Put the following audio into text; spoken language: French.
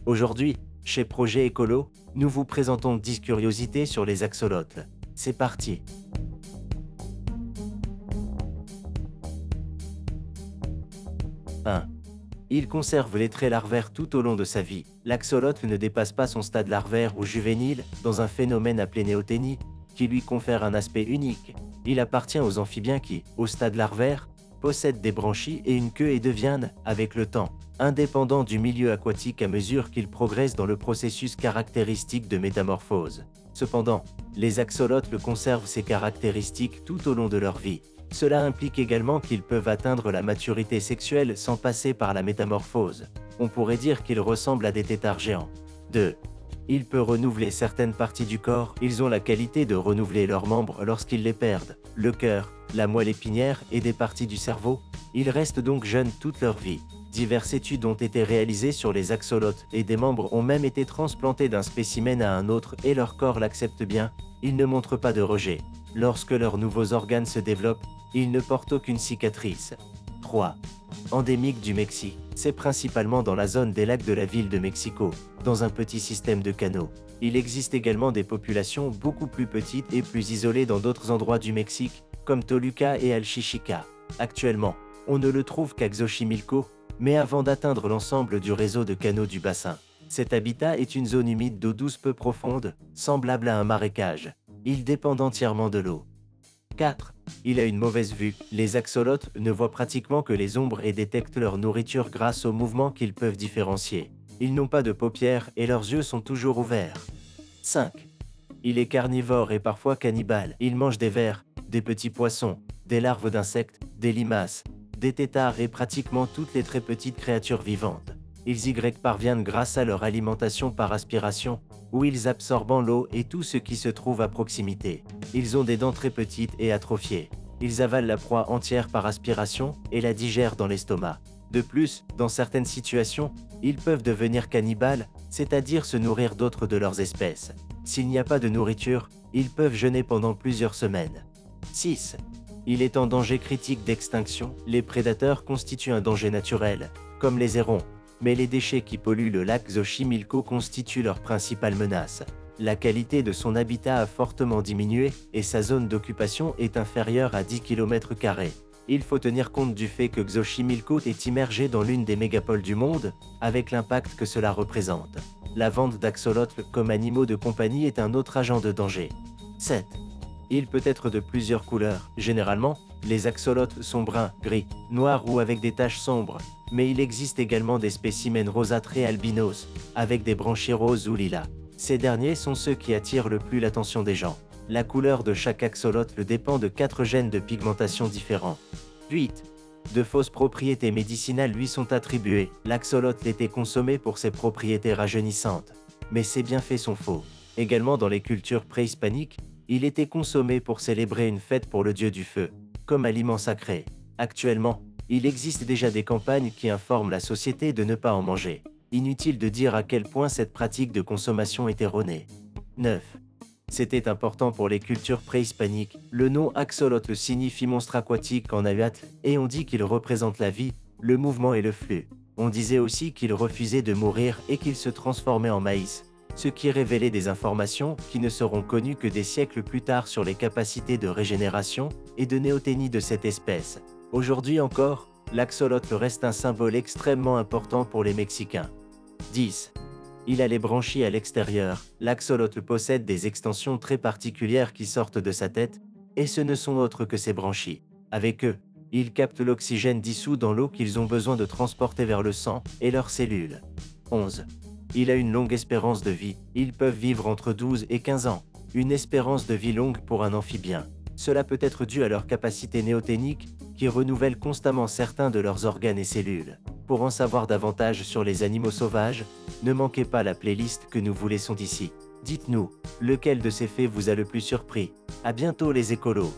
Aujourd'hui, chez Projet Écolo, nous vous présentons 10 curiosités sur les axolotls. C'est parti! 1. Il conserve les traits larvaires tout au long de sa vie. L'axolotl ne dépasse pas son stade larvaire ou juvénile dans un phénomène appelé néoténie, qui lui confère un aspect unique. Il appartient aux amphibiens qui, au stade larvaire, possèdent des branchies et une queue et deviennent, avec le temps, indépendants du milieu aquatique à mesure qu'ils progressent dans le processus caractéristique de métamorphose. Cependant, les axolotls conservent ces caractéristiques tout au long de leur vie. Cela implique également qu'ils peuvent atteindre la maturité sexuelle sans passer par la métamorphose. On pourrait dire qu'ils ressemblent à des têtards géants. 2. Il peut renouveler certaines parties du corps. Ils ont la qualité de renouveler leurs membres lorsqu'ils les perdent. Le cœur, la moelle épinière et des parties du cerveau. Ils restent donc jeunes toute leur vie. Diverses études ont été réalisées sur les axolotls et des membres ont même été transplantés d'un spécimen à un autre et leur corps l'accepte bien. Ils ne montrent pas de rejet. Lorsque leurs nouveaux organes se développent, ils ne portent aucune cicatrice. 3. Endémique du Mexique. C'est principalement dans la zone des lacs de la ville de Mexico, dans un petit système de canaux. Il existe également des populations beaucoup plus petites et plus isolées dans d'autres endroits du Mexique, comme Toluca et Alchichica. Actuellement, on ne le trouve qu'à Xochimilco, mais avant d'atteindre l'ensemble du réseau de canaux du bassin. Cet habitat est une zone humide d'eau douce peu profonde, semblable à un marécage. Il dépend entièrement de l'eau. 4. Il a une mauvaise vue. Les axolotls ne voient pratiquement que les ombres et détectent leur nourriture grâce aux mouvements qu'ils peuvent différencier. Ils n'ont pas de paupières et leurs yeux sont toujours ouverts. 5. Il est carnivore et parfois cannibale. Il mange des vers, des petits poissons, des larves d'insectes, des limaces, des têtards et pratiquement toutes les très petites créatures vivantes. Ils y parviennent grâce à leur alimentation par aspiration, où ils absorbent l'eau et tout ce qui se trouve à proximité. Ils ont des dents très petites et atrophiées. Ils avalent la proie entière par aspiration et la digèrent dans l'estomac. De plus, dans certaines situations, ils peuvent devenir cannibales, c'est-à-dire se nourrir d'autres de leurs espèces. S'il n'y a pas de nourriture, ils peuvent jeûner pendant plusieurs semaines. 6. Il est en danger critique d'extinction. Les prédateurs constituent un danger naturel, comme les hérons. Mais les déchets qui polluent le lac Xochimilco constituent leur principale menace. La qualité de son habitat a fortement diminué et sa zone d'occupation est inférieure à 10 km². Il faut tenir compte du fait que Xochimilco est immergé dans l'une des mégapoles du monde, avec l'impact que cela représente. La vente d'axolotls comme animaux de compagnie est un autre agent de danger. 7. Il peut être de plusieurs couleurs. Généralement, les axolotls sont bruns, gris, noirs ou avec des taches sombres, mais il existe également des spécimens rosâtres et albinos, avec des branchies roses ou lilas. Ces derniers sont ceux qui attirent le plus l'attention des gens. La couleur de chaque axolotl dépend de 4 gènes de pigmentation différents. 8. De fausses propriétés médicinales lui sont attribuées. L'axolotl était consommé pour ses propriétés rajeunissantes, mais ses bienfaits sont faux. Également dans les cultures préhispaniques, il était consommé pour célébrer une fête pour le dieu du feu, comme aliment sacré. Actuellement, il existe déjà des campagnes qui informent la société de ne pas en manger. Inutile de dire à quel point cette pratique de consommation est erronée. 9. C'était important pour les cultures préhispaniques. Le nom axolotl signifie monstre aquatique en nahuatl, et on dit qu'il représente la vie, le mouvement et le flux. On disait aussi qu'il refusait de mourir et qu'il se transformait en maïs, ce qui révélait des informations qui ne seront connues que des siècles plus tard sur les capacités de régénération et de néoténie de cette espèce. Aujourd'hui encore, l'axolotl reste un symbole extrêmement important pour les Mexicains. 10. Il a les branchies à l'extérieur. L'axolotl possède des extensions très particulières qui sortent de sa tête, et ce ne sont autres que ses branchies. Avec eux, ils captent l'oxygène dissous dans l'eau qu'ils ont besoin de transporter vers le sang et leurs cellules. 11. Il a une longue espérance de vie. Ils peuvent vivre entre 12 et 15 ans. Une espérance de vie longue pour un amphibien. Cela peut être dû à leur capacité néoténique, qui renouvelle constamment certains de leurs organes et cellules. Pour en savoir davantage sur les animaux sauvages, ne manquez pas la playlist que nous vous laissons ici. Dites-nous, lequel de ces faits vous a le plus surpris? À bientôt les écolos!